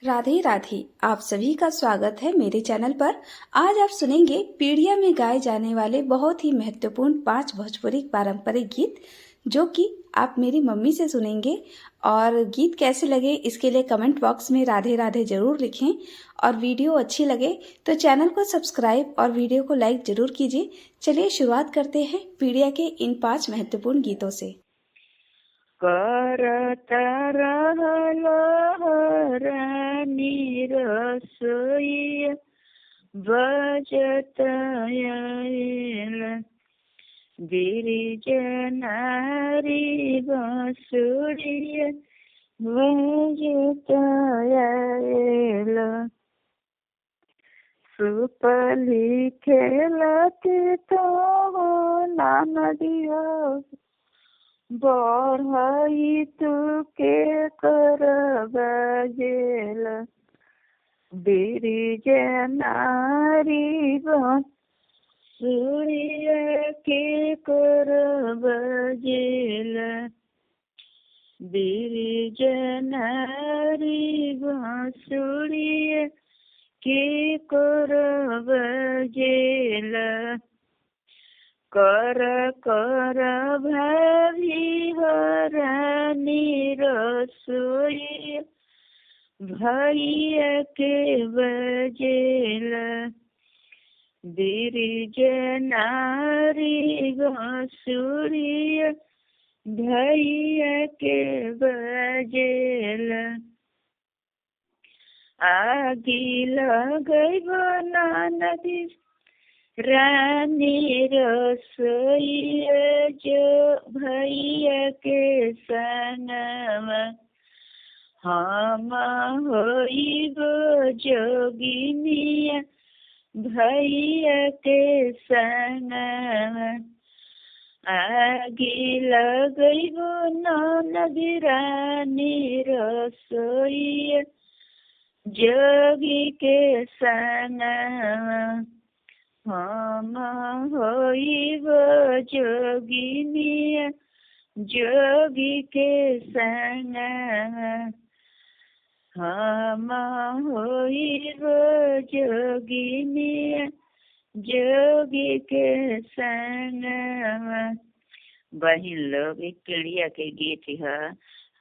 राधे राधे। आप सभी का स्वागत है मेरे चैनल पर। आज आप सुनेंगे पीढ़िया में गाए जाने वाले बहुत ही महत्वपूर्ण 5 भोजपुरी पारंपरिक गीत, जो कि आप मेरी मम्मी से सुनेंगे। और गीत कैसे लगे इसके लिए कमेंट बॉक्स में राधे राधे जरूर लिखें। और वीडियो अच्छी लगे तो चैनल को सब्सक्राइब और वीडियो को लाइक जरूर कीजिए। चलिए शुरुआत करते हैं पीढ़िया के इन 5 महत्वपूर्ण गीतों से। करता रहलो रानी रसोई बजत आयल गिरिज नारी बंसुरी बजत आयल सुपली खेलती तो नाम दियो बढ़ाई तू के कर बजेल बिरिज नारी सूर्य के कर बजेल बिरिज नारी सूर्य के कर बजेल कर कर भाभी हरानी रसोई भैया के बजेल बिरिज नारी सूर्य भैया के बजेल आगी लगई बना नदी रानी रसोई जो भैया के सनवा हम होइब जोगिनिया भैया के सनवा आगी लगइब नदी रानी रसोई जोगी के सनवा हम होइब जोगिनिया जोगी के सनवा हम होइब जोगिनिया जोगी के सनवा। बहिन लोग, एक पीढ़िया के गीत है,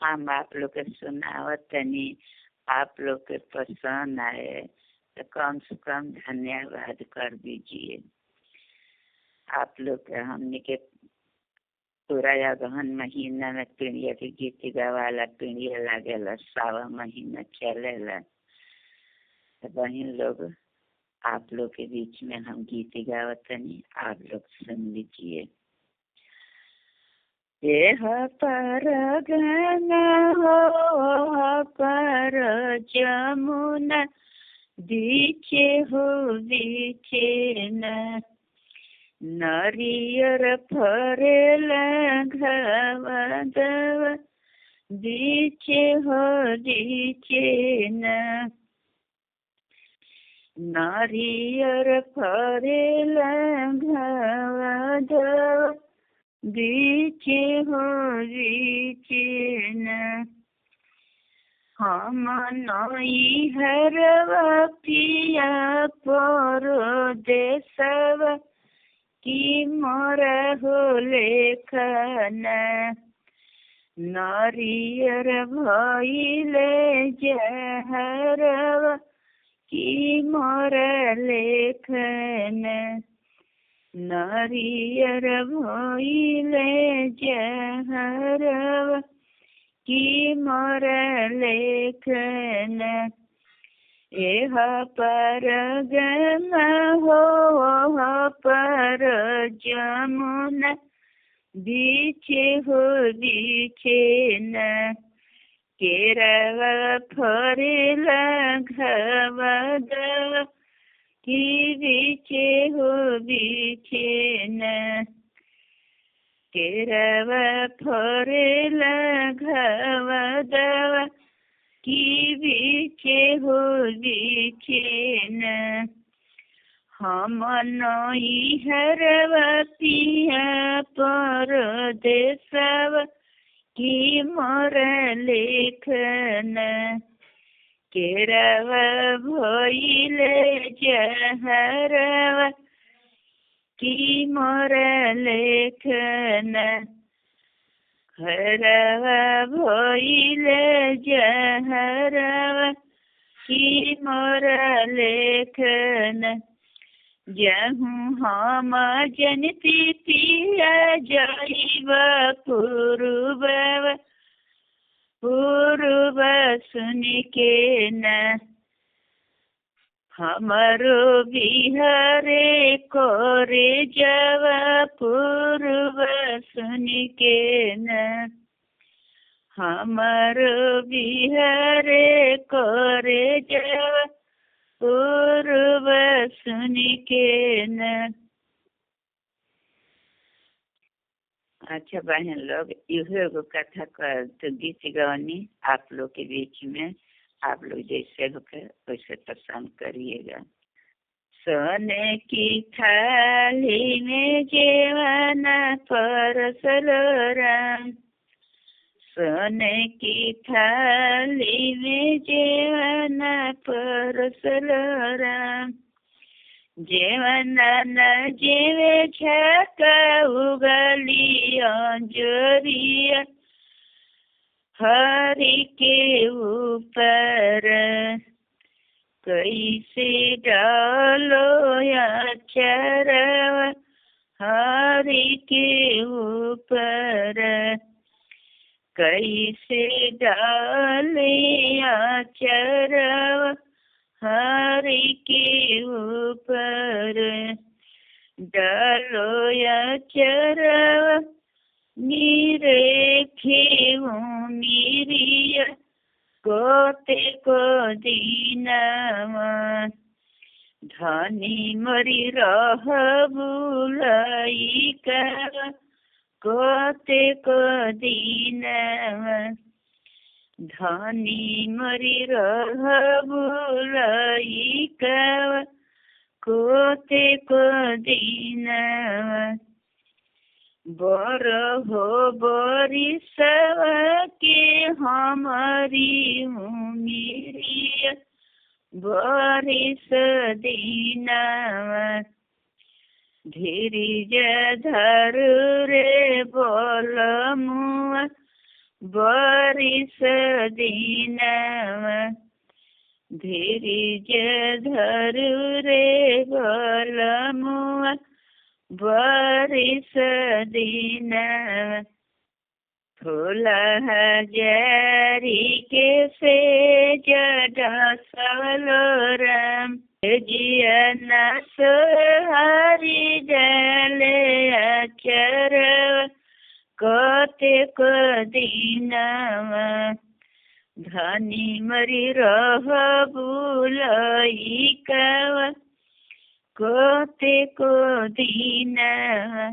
हम आप लोग के सुनावत तनी। आप लोग के पसंद आए तो कम से कम धन्यवाद कर दीजिए। आप लोग के हमने के पूरा अगहन महीना में पीढ़िया के गीत गवाला, पीढ़िया लागेला, सावा महीना चलेला। तो बहन लोग, आप लोग के बीच में हम गीत गावत नहीं, आप लोग सुन लीजिए। पर गंगा हो पर जमुना बीचे हो बीचे न नारियर फरेला घावा दवा बीचे हो बीचे न नारियर फरेला घावा दवा बीचे हो बीचे न हम नई हरवा पिया परदेसवा की मोरा हो लेखना नारियर भइले जहरवा की मोरा लेखना नारियर भइले जहरवा की मोरा लेखना एह पर गंगा हो पर जमुना बीचे हो बीचे न केरवा फरेला घावा दवा की बीचे हो बीचे न केरवा फरेला घावा दवा की बीचे हो बीचे न हम नई हरवा पिया परदेसवा की मोरा लेखना केरवा भइले जहरवा की मोर लेखन हरवा भइले जहरवा की मोर लेखन जहूँ हम जनती पिया जाइब पूर्व पूर्व सुन के न हमारो बिहारे कोरे जव पूर्व सुन के न हमारो बिहारे कोरे जव पूर्व सुन के न। अच्छा बहन लोग, यह कथा कर तो गीत गवानी आप लोग के बीच में, आप लोग जैसे होकर वैसे पसंद करिएगा। सोने की थाली में जेवाना परसल राम, सोने की थाली में जेवाना परसल राम, जेवना न जेवे छका उगली अंजोरिया हरि के ऊपर कैसे डालो अचरवा हरि के ऊपर कैसे डाले अचरवा हरि के ऊपर डालो अचरवा निरेखे निरिया कोते को दीनावा धनी मरी रह बुलाई का कोते को दीनावा धनी मरी रह बुलाई का कोते को दीनावा बर हो बरी सवा के हमारी उमिरिया बरिस दीनावा धीरज धर रे बोल मुआ बरिस दीनावा धीरज धर रे बोल मुआ बरिस दीनावा फूल हजारी के से जड़ा सलोराम जिया नस हरि जले अचर कोते को दीनावा धनी मरी रह बुलाई का कोते को दीनावा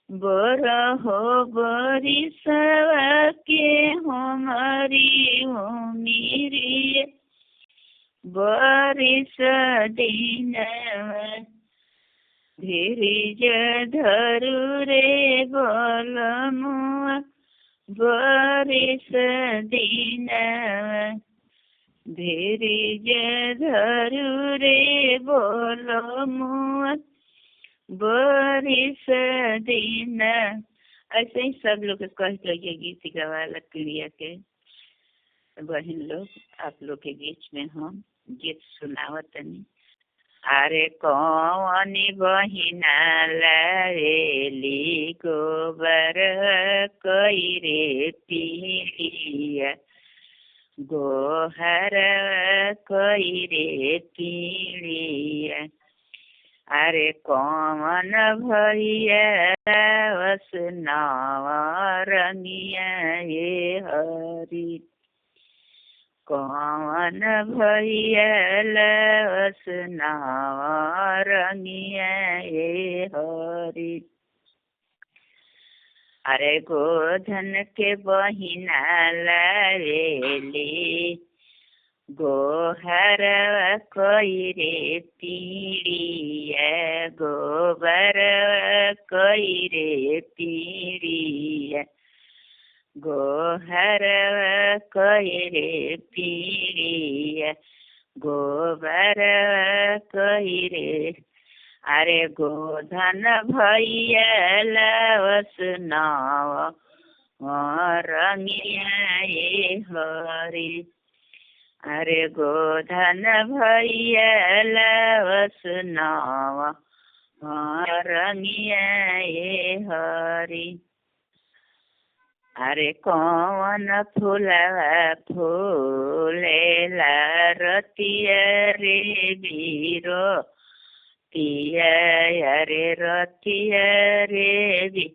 बर हो बरी सवा के हमारी उमिरिया बरिस दीनावा धीरज धरु रे बोल मुआ बरिस दीनावा धीरज धरु रे बोल मुआ बरिस दीना। ऐसे ही सब लोग कह लगे गीत गवाला पीड़िया के बहन लोग, आप लोग के बीच में हम गीत सुनावतनी। अरे कौनी बहिना लावेली गोबर कोई रे पीड़िया गोहर कोई रे पीड़िया अरे कौन भैया वसनाव रंगिया ये हरि कौन भैया वसनाव रंगिया ये हरि अरे गोधन के बहिना लावेली गोहर कोई रे पीड़िया गोबर कोई रे पीड़िया गोहर कही रे पीड़िया गोबर कही रे। अरे गोधन भैया लवस नाव रंगिया ये हरी। अरे गोधन भैया लवस नाव रंगिया ये हरी। अरे कौन फूलवा फूलेला रतिया रे बीरो तिया अरे रतिया रे बी।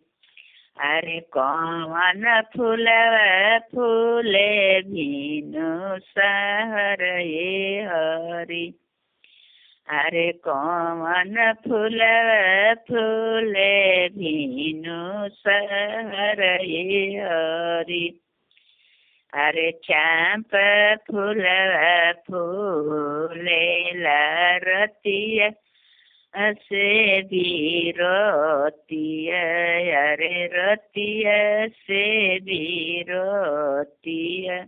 अरे कौन फूलवा फूले भीनु सहर ये हरी। अरे कौन फूलवा फूले भीनु सहर ये हरी। अरे चांप फूलवा फूले रतिया से भी रोतिया। अरे रतिया से भी रोतिया।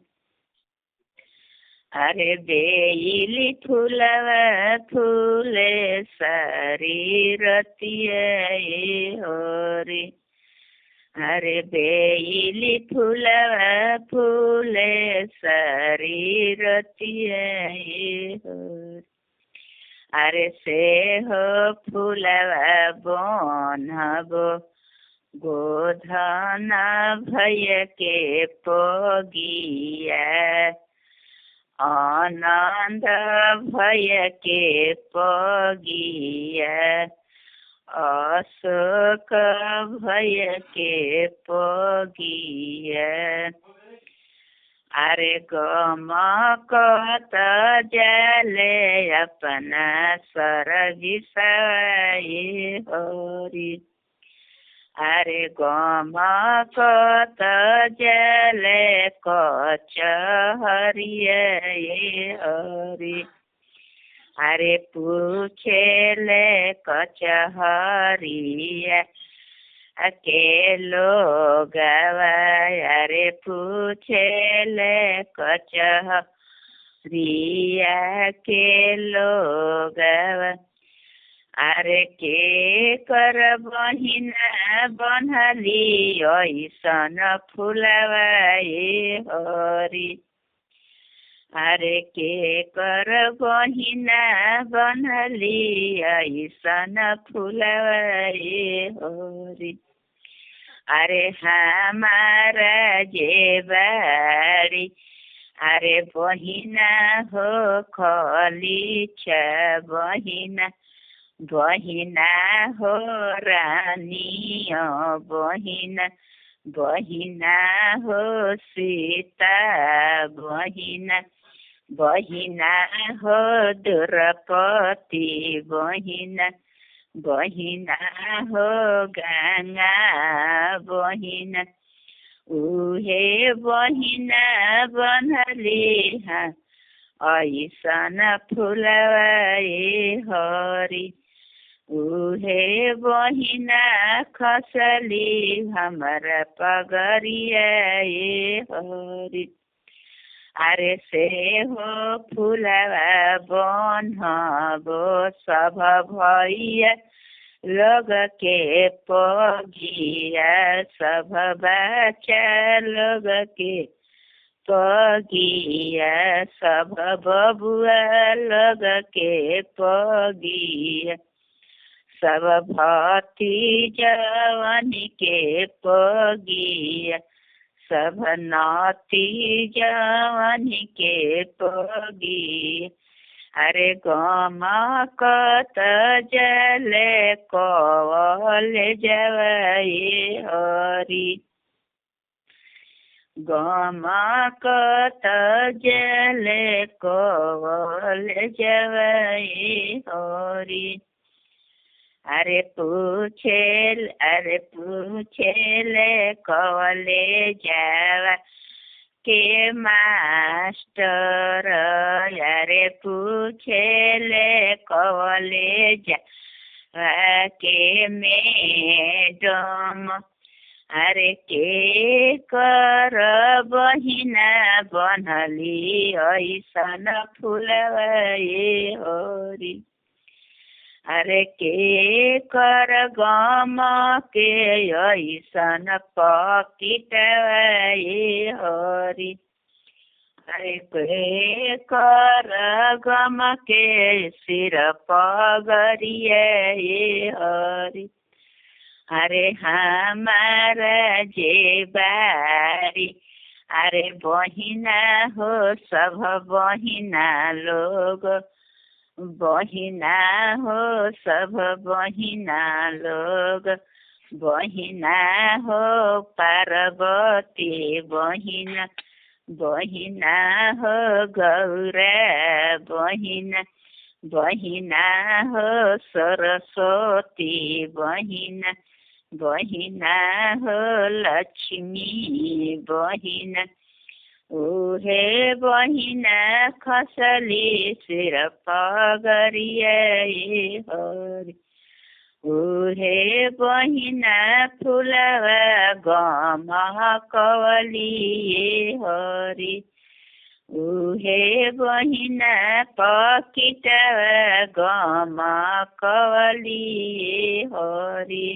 अरे बेली फूलवा फूले सारी रतिया ये होरी। अरे बेली फूलवा फूले सारी रतिया ये होरी। अरे से हो फूलवा बनबो गोधन भैया के पोगिया। आनंद भैया के पोगिया अशोक भैया के पोगिया। अरे गमकत जले अपना सरगिसाए हरी। अरे गमकत जले कचहरिया हरी। अरे पूछेले कचहरिया के लोग। अरे पूछेले कचहरिया के लोग। अरे के कर बहिना बनली ऐसन फूलवा ये हरी। अरे के कर बहिना बनली ऐसन फूलवा ये हरी। अरे हमारा जे बारी अरे बहिना हो खली बहिना बहिना हो रानी बहिना बहिना हो सीता बहिना बहिना हो द्रौपदी बहिना बहिना हो गंगा बहिना। उहे बहिना बनली ऐसन फूलवा ये हरी। उहे बहिना खसली हमारा पगरिया ये हरी। अरे से हो फूलवा बनबो सब भैया लोग के पगिया। सब बच्चा लोग के पगिया। सब बबुआ लोग के पगिया। सब भतीजवन के पगिया। सब नाती जवन के पगिया। अरे गमकत जले कवल जवाए हरी। गमकत जले कवल जवाए हरी। अरे पूछेले कवले जावा के मास्टर। अरे पूछेले कवले जावा के मैडम। अरे के कर बहिना बनली ऐसन फुलवा ये हरि। अरे के कर गम के ऐसन पकिटवा ये हरि। अरे के कर गम के सिर पगरिए ये हरि। अरे हमारा जे बारी, अरे बहिना हो सब बहिना लोग, बहिना हो सब बहिना लोग, बहिना हो पार्वती बहिना, बहिना हो गौरा बहिना, बहिना हो सरस्वती बहिना, बहिना हो लक्ष्मी बहिना। ओहे बहिना खसली सिर पगरिए हरि। ओहे बहिना फुलवा गमकवली हरि। ओहे बहिना पकिटवा गमकवली हरि।